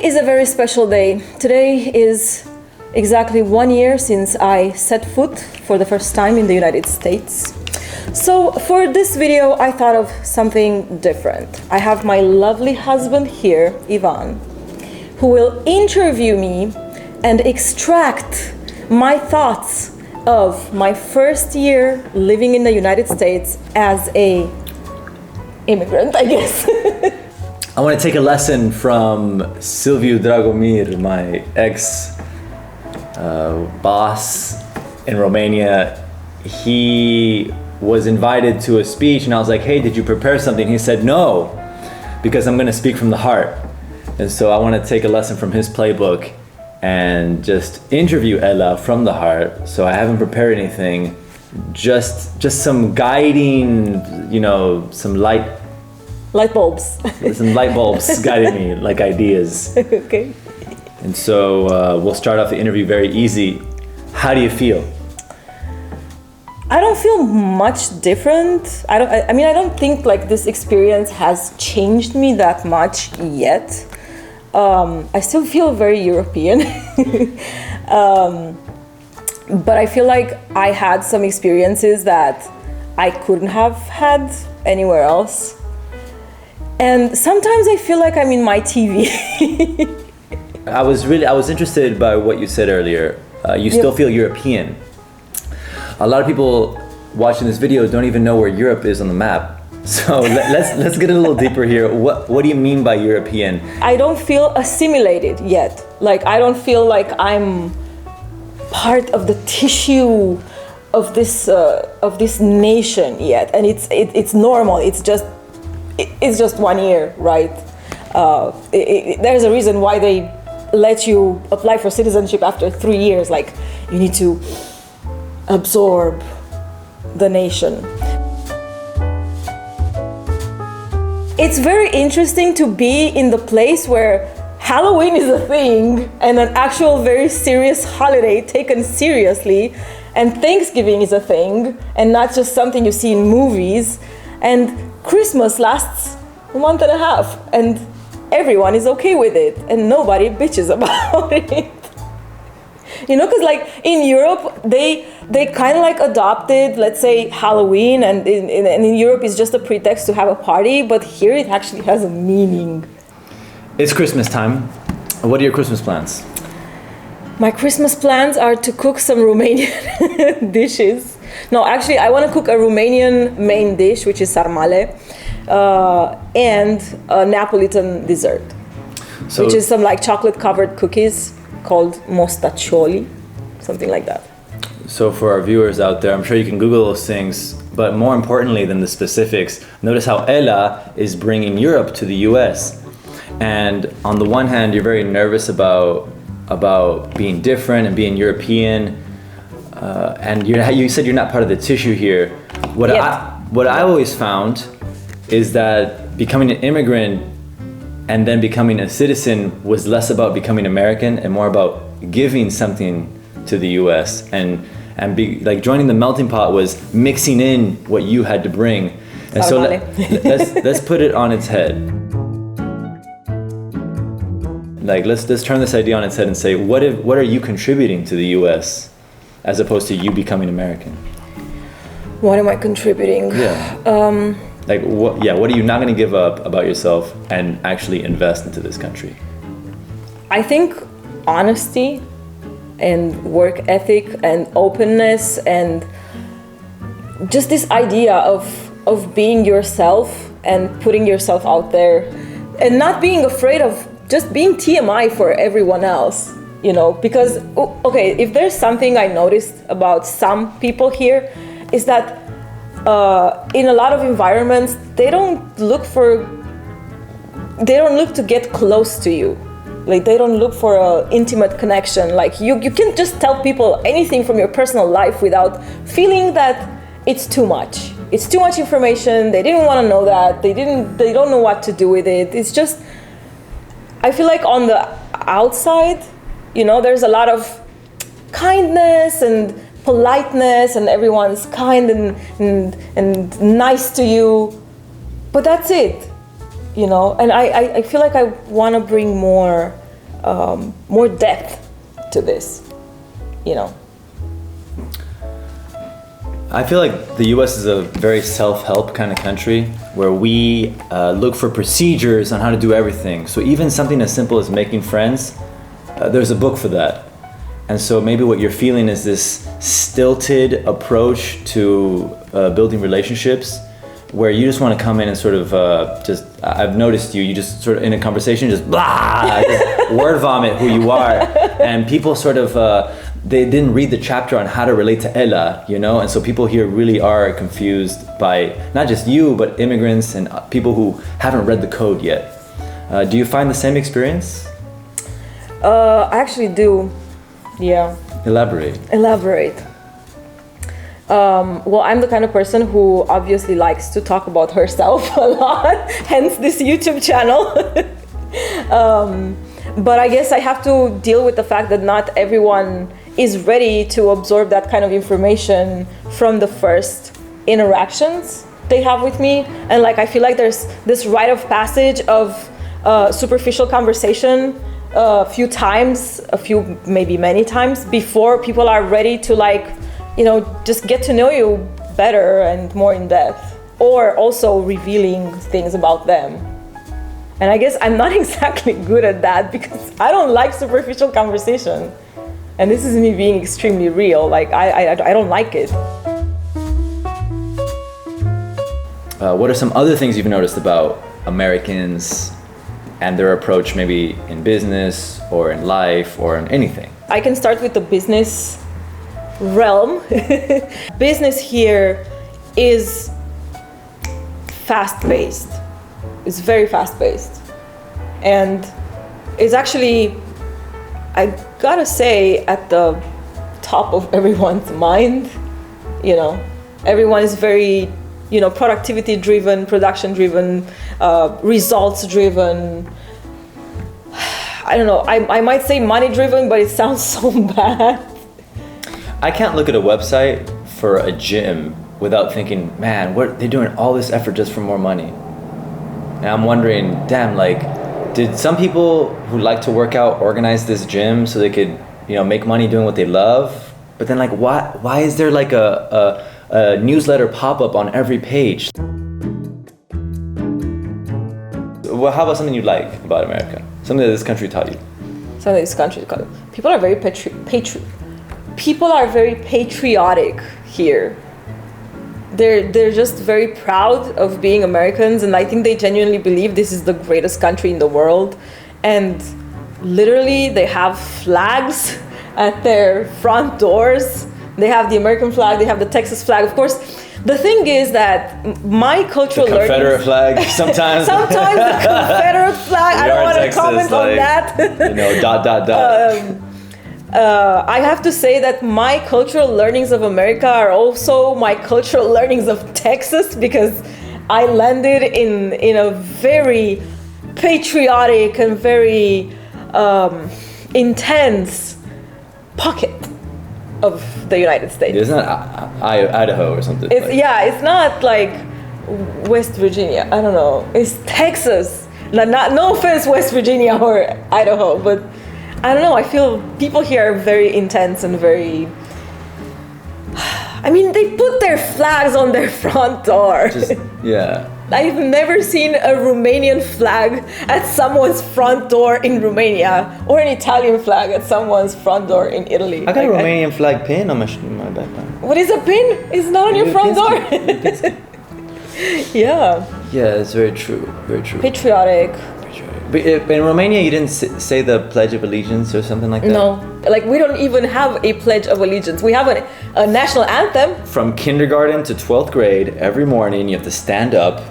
Today is a very special day. Today is exactly 1 year since I set foot for the first time in the United States. So for this video, I thought of something different. I have my lovely husband here, Ivan, who will interview me and extract my thoughts of my first year living in the United States as a immigrant, I guess. I want to take a lesson from Silviu Dragomir, my ex-boss in Romania. He was invited to a speech and I was like, hey, did you prepare something? He said, no, because I'm going to speak from the heart. And so I want to take a lesson from his playbook and just interview Ella from the heart. So I haven't prepared anything, just some guiding, some light bulbs. Some light bulbs guiding me, like ideas. Okay. And so we'll start off the interview very easy. How do you feel? I don't feel much different. I don't think like this experience has changed me that much yet. I still feel very European. But I feel like I had some experiences that I couldn't have had anywhere else. And sometimes I feel like I'm in my TV. I was interested by what you said earlier. You still feel European. A lot of people watching this video don't even know where Europe is on the map. So let's get a little deeper here. What do you mean by European? I don't feel assimilated yet. Like I don't feel like I'm part of the tissue of this nation yet. And it's normal. It's just 1 year, right? There's a reason why they let you apply for citizenship after 3 years. Like you need to absorb the nation. It's very interesting to be in the place where Halloween is a thing and an actual very serious holiday taken seriously, and Thanksgiving is a thing and not just something you see in movies, and Christmas lasts a month and a half and everyone is okay with it and nobody bitches about it. Because like in Europe, they kind of like adopted, let's say, Halloween, and in Europe it's just a pretext to have a party, but here it actually has a meaning. It's Christmas time. What are your Christmas plans? My Christmas plans are to cook some Romanian dishes. No, actually, I want to cook a Romanian main dish, which is sarmale, and a Neapolitan dessert, which is some like chocolate-covered cookies called mostaccioli, something like that. So for our viewers out there, I'm sure you can Google those things, but more importantly than the specifics, notice how Ella is bringing Europe to the US. And on the one hand, you're very nervous about being different and being European, and you said you're not part of the tissue here. What I always found is that becoming an immigrant and then becoming a citizen was less about becoming American and more about giving something to the US, and joining the melting pot was mixing in what you had to bring. And so let's put it on its head. Like let's turn this idea on its head and say, what are you contributing to the US as opposed to you becoming American? What am I contributing? Yeah. What are you not going to give up about yourself and actually invest into this country? I think honesty and work ethic and openness and just this idea of being yourself and putting yourself out there and not being afraid of just being TMI for everyone else, because, okay, if there's something I noticed about some people here is that in a lot of environments, they don't look to get close to you. Like they don't look for an intimate connection. Like you can't just tell people anything from your personal life without feeling that it's too much. It's too much information. They didn't want to know that. They don't know what to do with it. It's just, I feel like on the outside, there's a lot of kindness and politeness and everyone's kind and nice to you, but that's it, and I feel like I want to bring more more depth to this, you know. I feel like the US is a very self-help kind of country where we look for procedures on how to do everything. So even something as simple as making friends, there's a book for that. And so maybe what you're feeling is this stilted approach to building relationships where you just want to come in and sort of I've noticed you just sort of in a conversation just blah, just word vomit who you are. And people sort of, they didn't read the chapter on how to relate to Ella, you know? And so people here really are confused by not just you, but immigrants and people who haven't read the code yet. Do you find the same experience? I actually do, yeah. Elaborate. Well, I'm the kind of person who obviously likes to talk about herself a lot, hence this YouTube channel. But I guess I have to deal with the fact that not everyone is ready to absorb that kind of information from the first interactions they have with me. And like, I feel like there's this rite of passage of superficial conversation maybe many times before people are ready to like, you know, just get to know you better and more in depth, or also revealing things about them. And I guess I'm not exactly good at that because I don't like superficial conversation. And this is me being extremely real. Like, I don't like it. What are some other things you've noticed about Americans and their approach maybe in business or in life or in anything? I can start with the business realm. Business here is fast-paced. It's very fast-paced. And it's actually, I gotta say, at the top of everyone's mind. You know, everyone is very, you know, productivity-driven, production-driven, results-driven. I don't know, I might say money-driven, but it sounds so bad. I can't look at a website for a gym without thinking, man, what they're doing all this effort just for more money. And I'm wondering, damn, like, did some people who like to work out organize this gym so they could, you know, make money doing what they love? But then, like, why is there like a newsletter pop-up on every page? Well, how about something you like about America? Something that this country taught you? Something this country taught you. People are very People are very patriotic here. They're just very proud of being Americans, and I think they genuinely believe this is the greatest country in the world. And literally, they have flags at their front doors. They have the American flag, they have the Texas flag. Of course, the thing is that my cultural learning... Confederate flag, sometimes. Sometimes the Confederate flag, I don't want to comment on that. You know, ... I have to say that my cultural learnings of America are also my cultural learnings of Texas, because I landed in a very patriotic and very intense pocket of the United States. It's not Idaho or something. It's not like West Virginia. I don't know. It's Texas. No offense, West Virginia or Idaho, but I don't know, I feel people here are very intense and very... I mean, they put their flags on their front door. Yeah. I've never seen a Romanian flag at someone's front door in Romania, or an Italian flag at someone's front door in Italy. I got a Romanian flag pin on my backpack. What is a pin? It's not on your front door. Yeah. Yeah, it's very true, very true. Patriotic. But in Romania, you didn't say the Pledge of Allegiance or something like that? No, like we don't even have a Pledge of Allegiance. We have a national anthem. From kindergarten to 12th grade, every morning you have to stand up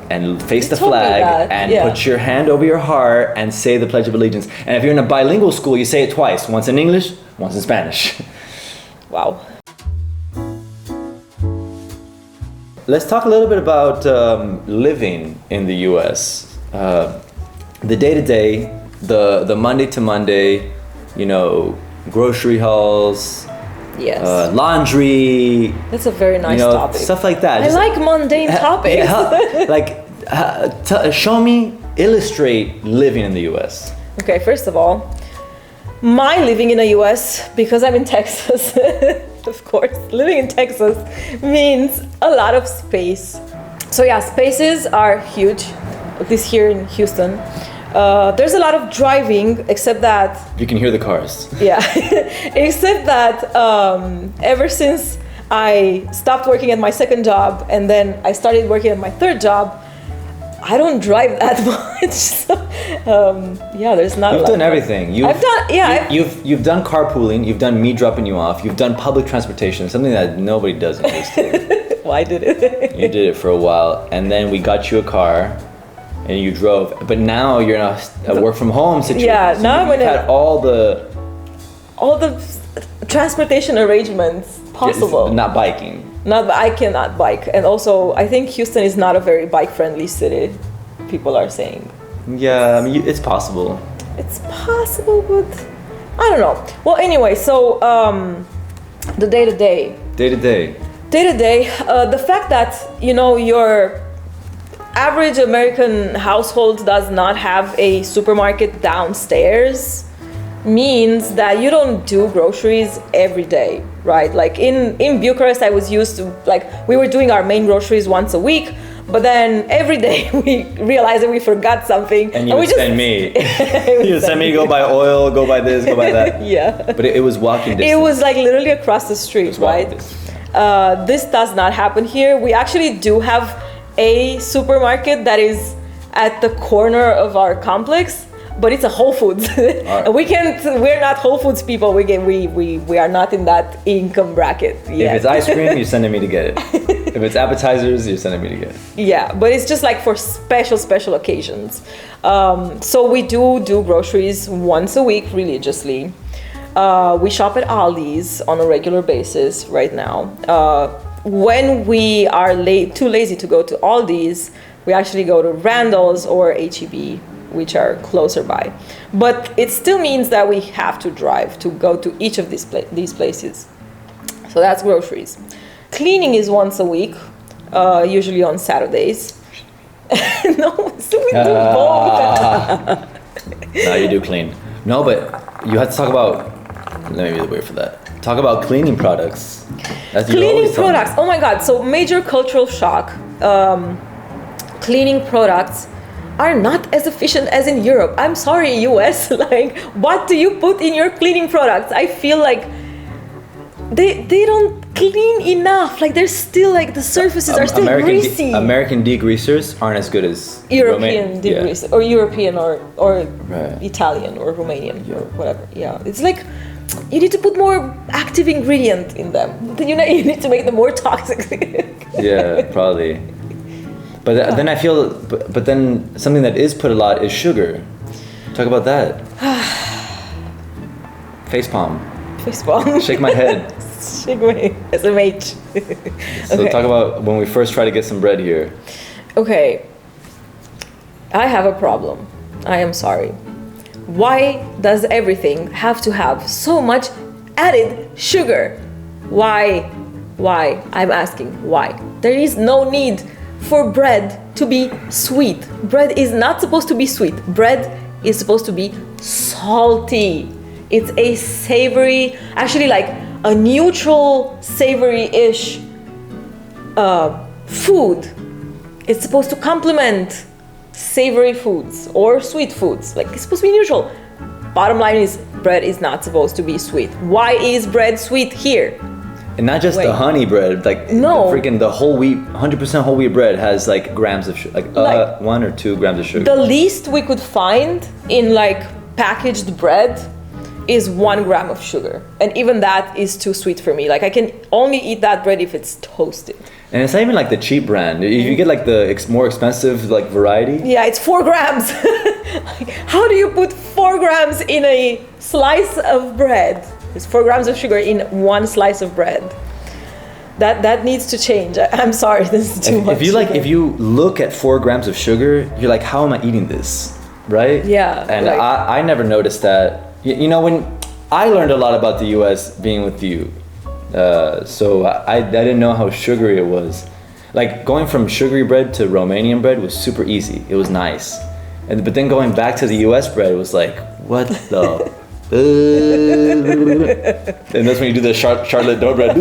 and face the flag and put your hand over your heart and say the Pledge of Allegiance. And if you're in a bilingual school, you say it twice, once in English, once in Spanish. Wow. Let's talk a little bit about living in the U.S. The day-to-day, the Monday to Monday, you know, grocery hauls, yes, laundry. That's a very nice topic. Stuff like that. I like mundane topics. Show me, illustrate living in the U.S. Okay, first of all, my living in the US, because I'm in Texas, of course, living in Texas means a lot of space. So yeah, spaces are huge, at least here in Houston. There's a lot of driving, except that... You can hear the cars. Yeah, except that ever since I stopped working at my second job and then I started working at my third job, I don't drive that much. So, yeah, there's not. You've done everything. I've done, yeah. You've done carpooling. You've done me dropping you off. You've done public transportation, something that nobody does in Houston. Well, I did it. You did it for a while, and then we got you a car, and you drove. But now you're in a work from home situation. Yeah, so now you've had all the transportation arrangements possible. Not biking. I cannot bike, and also I think Houston is not a very bike-friendly city. People are saying. Yeah, I mean it's possible. It's possible, but I don't know. Well, anyway, so the day-to-day. Day-to-day. Day-to-day, the fact that your average American household does not have a supermarket downstairs means that you don't do groceries every day, right? Like in Bucharest, I was used to, we were doing our main groceries once a week, but then every day we realized that we forgot something. And you would send me. You would send me, go buy oil, go buy this, go buy that. Yeah. But it was walking distance. It was literally across the street, right? This does not happen here. We actually do have a supermarket that is at the corner of our complex, but it's a Whole Foods. Right. We're not Whole Foods people. We are not in that income bracket yet. If it's ice cream, you're sending me to get it. If it's appetizers, you're sending me to get it. Yeah, but it's just for special occasions. So we do groceries once a week religiously. We shop at Aldi's on a regular basis right now. When we are too lazy to go to Aldi's, we actually go to Randall's or H-E-B, which are closer by. But it still means that we have to drive to go to each of these places. So that's groceries. Cleaning is once a week, usually on Saturdays. No, so we do both. No, you do clean. No, but you have to talk about... Let me wait for that. Talk about cleaning products. Cleaning products. Oh my God. So major cultural shock. Cleaning products are not as efficient as in Europe. I'm sorry, US. What do you put in your cleaning products? I feel like they don't clean enough. They're still the surfaces are still greasy. American degreasers aren't as good as European degreasers, or European or right. Italian or Romanian or whatever. Yeah, it's you need to put more active ingredient in them. You need to make them more toxic. Yeah, probably. But then I feel, but then something that is put a lot is sugar. Talk about that. Facepalm. Facepalm. Shake my head. Shake my SMH. So okay. Talk about when we first try to get some bread here. Okay. I have a problem. I am sorry. Why does everything have to have so much added sugar? Why? I'm asking why. There is no need for bread to be sweet. Bread is not supposed to be sweet. Bread is supposed to be salty. It's a savory, actually a neutral savory-ish food. It's supposed to complement savory foods or sweet foods. It's supposed to be neutral. Bottom line is bread is not supposed to be sweet. Why is bread sweet here? And not just the honey bread, no. The whole wheat, 100% whole wheat bread has grams of sugar, 1 or 2 grams of sugar. The least we could find in packaged bread is 1 gram of sugar. And even that is too sweet for me. I can only eat that bread if it's toasted. And it's not even the cheap brand. If you get the more expensive variety. Yeah, it's 4 grams. How do you put 4 grams in a slice of bread? There's 4 grams of sugar in 1 slice of bread. That needs to change. I'm sorry, this is too much. If you look at 4 grams of sugar, you're like, how am I eating this? Right? Yeah. And I never noticed that. When I learned a lot about the US being with you. So I didn't know how sugary it was. Going from sugary bread to Romanian bread was super easy. It was nice. But then going back to the U.S. bread was like, what the? And that's when you do the Charlotte dough bread.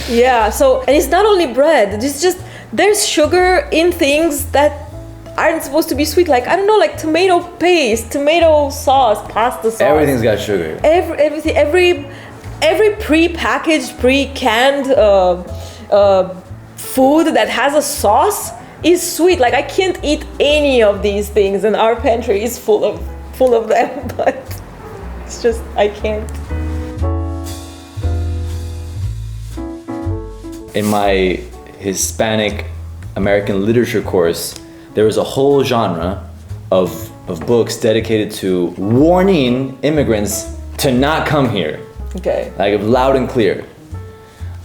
Yeah, so, and it's not only bread, it's just, there's sugar in things that aren't supposed to be sweet, like, I don't know, like tomato paste, tomato sauce, pasta sauce. Everything's got sugar. Every pre-packaged, pre-canned food that has a sauce is sweet. Like, I can't eat any of these things, and our pantry is full of them, but it's just, I can't. In my Hispanic American literature course, there was a whole genre of books dedicated to warning immigrants to not come here. Okay. Like loud and clear.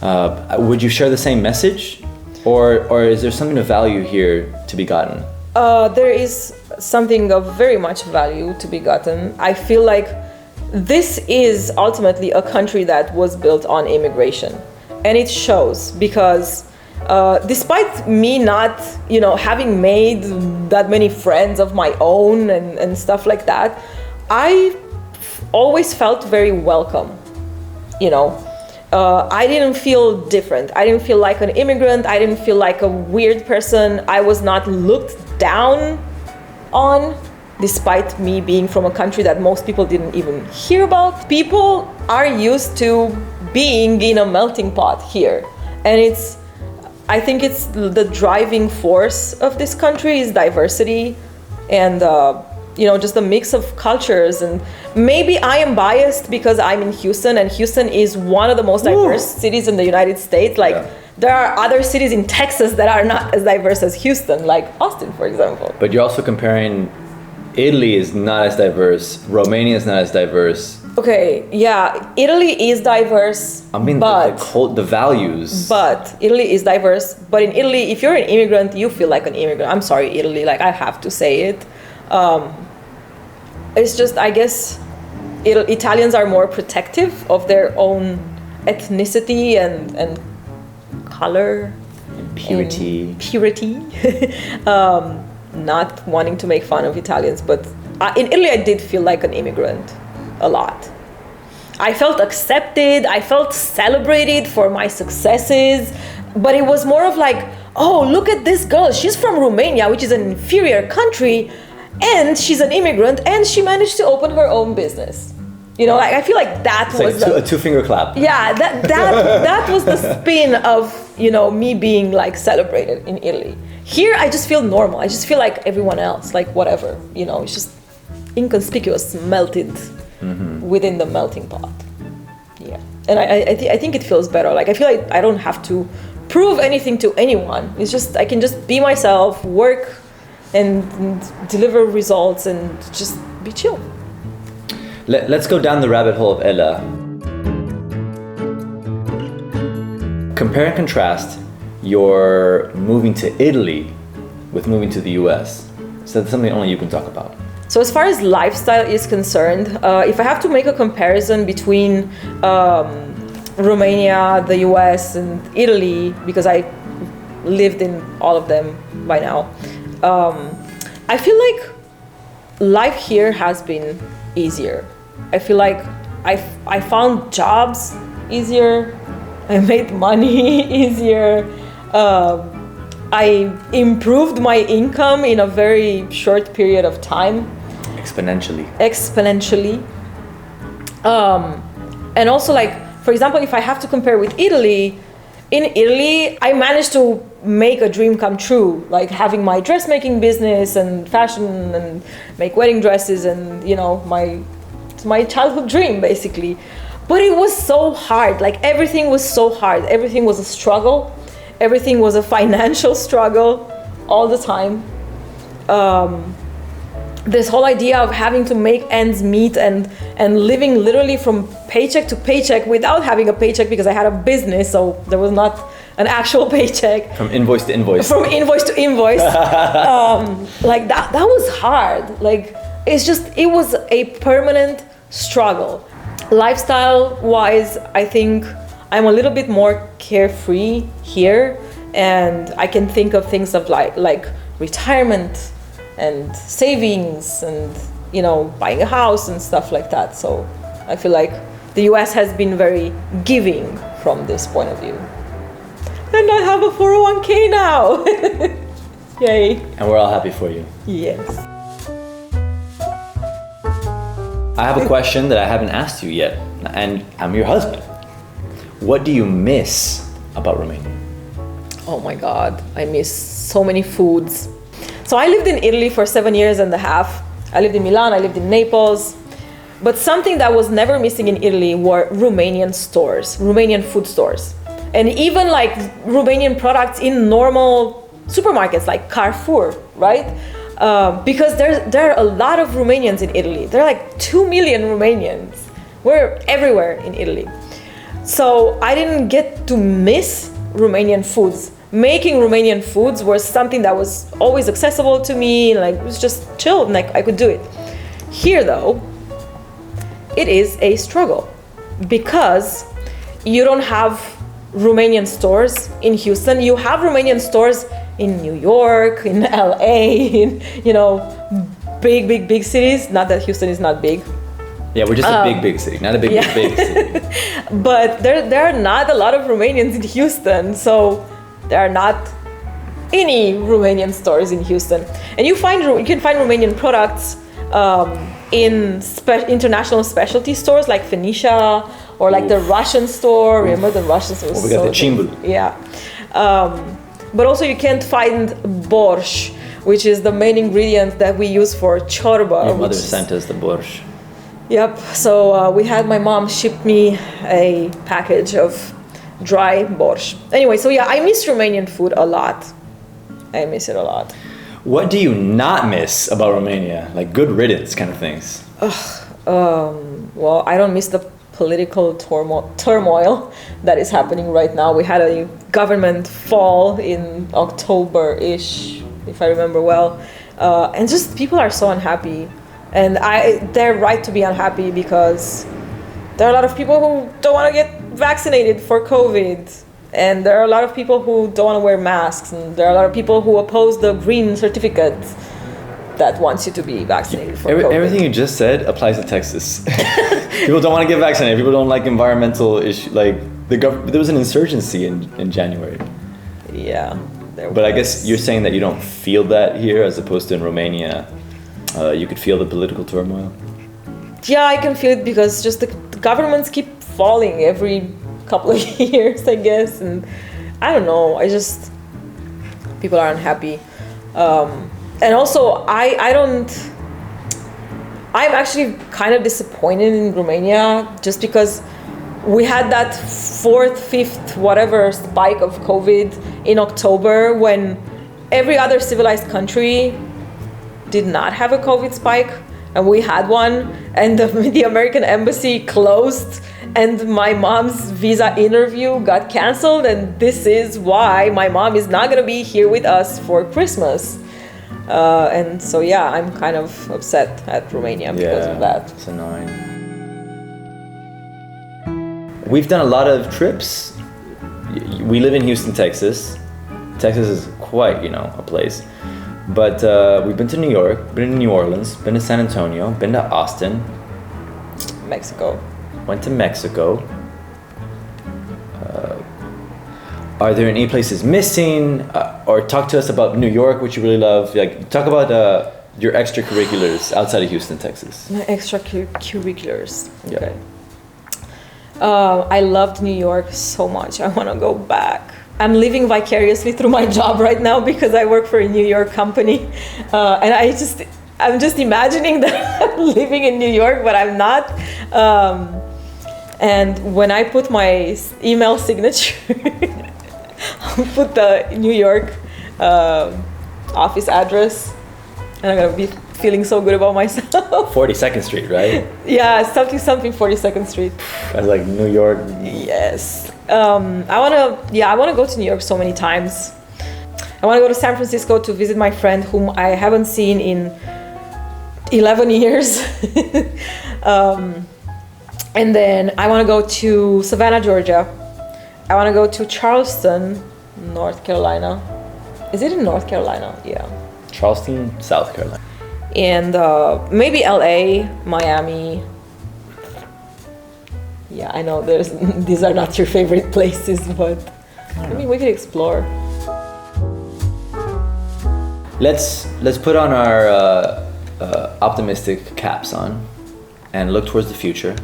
Would you share the same message? Or is there something of value here to be gotten? There is something of very much value to be gotten. I feel like this is ultimately a country that was built on immigration. And it shows because despite me not, having made that many friends of my own and stuff like that, I always felt very welcome, I didn't feel different. I didn't feel like an immigrant. I didn't feel like a weird person. I was not looked down on, despite me being from a country that most people didn't even hear about. People are used to being in a melting pot here. And I think it's the driving force of this country is diversity and just a mix of cultures. And maybe I am biased because I'm in Houston, and Houston is one of the most diverse cities in the United States. There are other cities in Texas that are not as diverse as Houston, like Austin, for example. But you're also comparing Italy is not as diverse, Romania is not as diverse. Okay, yeah, Italy is diverse. I mean, the values. But Italy is diverse. But in Italy, if you're an immigrant, you feel like an immigrant. I'm sorry, Italy, I have to say it. It's just, I guess, Italians are more protective of their own ethnicity and color. And purity. Not wanting to make fun of Italians, but in Italy I did feel like an immigrant a lot. I felt accepted, I felt celebrated for my successes, but it was more of like, oh, look at this girl, she's from Romania, which is an inferior country, and she's an immigrant, and she managed to open her own business. I feel like that was a two-finger clap. Yeah, that was the spin of, me being celebrated in Italy. Here, I just feel normal. I just feel like everyone else, whatever. It's just inconspicuous, melted within the melting pot. Yeah, and I think it feels better. I feel like I don't have to prove anything to anyone. It's just I can just be myself, work, and deliver results, and just be chill. Let's go down the rabbit hole of Ella. Compare and contrast your moving to Italy with moving to the US. So that's something only you can talk about. So as far as lifestyle is concerned, if I have to make a comparison between Romania, the US, and Italy, because I lived in all of them by now, I feel like life here has been easier. I feel like I found jobs easier, I made money easier, I improved my income in a very short period of time. Exponentially. And also for example, if I have to compare with Italy, in Italy, I managed to make a dream come true, having my dressmaking business and fashion and make wedding dresses and, my childhood dream, basically. But it was so hard. Everything was so hard. Everything was a struggle. Everything was a financial struggle all the time. This whole idea of having to make ends meet and living literally from paycheck to paycheck without having a paycheck because I had a business, so there was not an actual paycheck. From invoice to invoice. From invoice to invoice. That was hard. It was a permanent struggle. Lifestyle-wise, I think I'm a little bit more carefree here and I can think of things of like retirement and savings and, you know, buying a house and stuff like that. So I feel like the US has been very giving from this point of view. And I have a 401k now. Yay. And we're all happy for you. Yes. I have a question that I haven't asked you yet, and I'm your husband. What do you miss about Romania? Oh my God, I miss so many foods. So I lived in Italy for 7 years and a half. I lived in Milan, I lived in Naples. But something that was never missing in Italy were Romanian stores, Romanian food stores. And even like Romanian products in normal supermarkets like Carrefour, right? Because there are a lot of Romanians in Italy. There are like 2 million Romanians. We're everywhere in Italy. So I didn't get to miss Romanian foods. Making Romanian foods was something that was always accessible to me. Like it was just chill, and like I could do it. Here though, it is a struggle because you don't have Romanian stores in Houston. You have Romanian stores in New York, in LA, in, you know, big cities. Not that Houston is not big. Yeah, we're just a big city, not a big city. But there are not a lot of Romanians in Houston, so there are not any Romanian stores in Houston. And you can find Romanian products in international specialty stores like Phoenicia or like the Russian store. Remember the Russian store? We got the chimbul. Yeah. But also you can't find borscht, which is the main ingredient that we use for chorba. Your mother sent us the borscht. Yep. So we had my mom ship me a package of dry borscht. Anyway, so yeah, I miss Romanian food a lot. I miss it a lot. What do you not miss about Romania? Like good riddance kind of things. Well, I don't miss the political turmoil that is happening right now. We had a government fall in October-ish, if I remember well. And just people are so unhappy. And they're right to be unhappy because there are a lot of people who don't want to get vaccinated for COVID. And there are a lot of people who don't want to wear masks. And there are a lot of people who oppose the green certificate that wants you to be vaccinated for COVID. Everything you just said applies to Texas. People don't want to get vaccinated. People don't like environmental issues. Like there was an insurgency in January. Yeah. But I guess you're saying that you don't feel that here as opposed to in Romania. You could feel the political turmoil? Yeah, I can feel it because just the governments keep falling every couple of years, I guess. And I don't know, people are unhappy. And also, I'm actually kind of disappointed in Romania just because we had that 4th, 5th, whatever spike of COVID in October when every other civilized country did not have a COVID spike, and we had one, and the American embassy closed, and my mom's visa interview got canceled, and this is why my mom is not gonna be here with us for Christmas. And so yeah, I'm kind of upset at Romania because of that. It's annoying. We've done a lot of trips. We live in Houston, Texas. Texas is quite, a place. But we've been to New York, been to New Orleans, been to San Antonio, been to Austin. Mexico. Went to Mexico. Are there any places missing? Or talk to us about New York, which you really love. Like, talk about your extracurriculars outside of Houston, Texas. My extracurriculars. Okay. Yeah. I loved New York so much. I want to go back. I'm living vicariously through my job right now because I work for a New York company. And I'm just imagining that I'm living in New York, but I'm not. And when I put my email signature, I'll put the New York office address, and I'm gonna be feeling so good about myself. 42nd Street, right? Yeah, something 42nd Street. I was like New York. Yes. I wanna go to New York so many times. I wanna go to San Francisco to visit my friend whom I haven't seen in 11 years. And then I wanna go to Savannah, Georgia. I wanna go to Charleston, North Carolina. Is it in North Carolina? Yeah. Charleston, South Carolina. And maybe LA, Miami. Yeah, I know these are not your favorite places, but I mean, we could explore. Let's put on our optimistic caps on and look towards the future.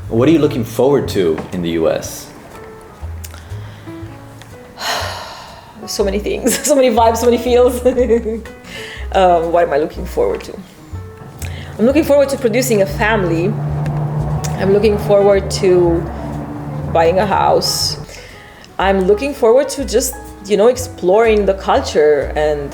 What are you looking forward to in the US? So many things, so many vibes, so many feels. What am I looking forward to? I'm looking forward to producing a family. I'm looking forward to buying a house. I'm looking forward to just, exploring the culture. And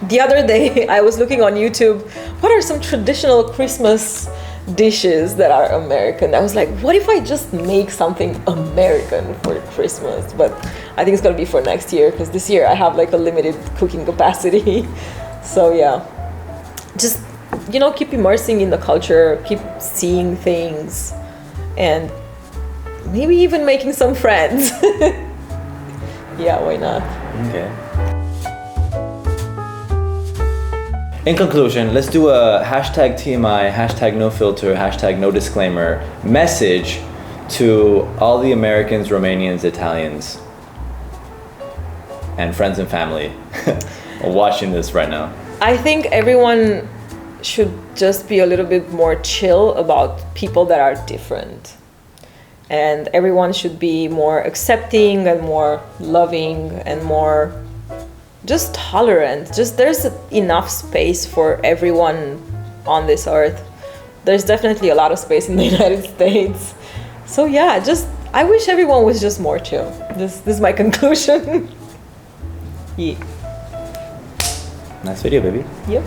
the other day I was looking on YouTube, what are some traditional Christmas dishes that are American? I was like, what if I just make something American for Christmas? But I think it's gonna be for next year, because this year I have like a limited cooking capacity. So yeah, just keep immersing in the culture, keep seeing things, and maybe even making some friends. Yeah, why not? Okay. In conclusion, let's do a hashtag TMI, hashtag no filter, hashtag no disclaimer message to all the Americans, Romanians, Italians, and friends and family watching this right now. I think everyone should just be a little bit more chill about people that are different. And everyone should be more accepting and more loving and more just tolerant. Just there's enough space for everyone on this earth. There's definitely a lot of space in the United States. So yeah, I wish everyone was just more chill. This is my conclusion. Yeah. Nice video, baby. Yep.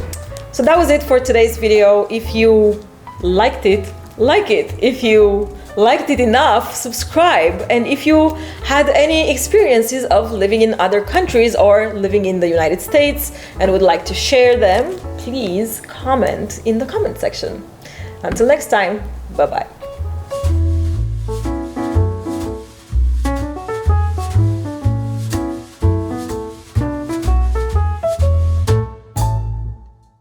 So that was it for today's video. If you liked it, like it. If you liked it enough, subscribe. And if you had any experiences of living in other countries or living in the United States and would like to share them, please comment in the comment section. Until next time, bye-bye.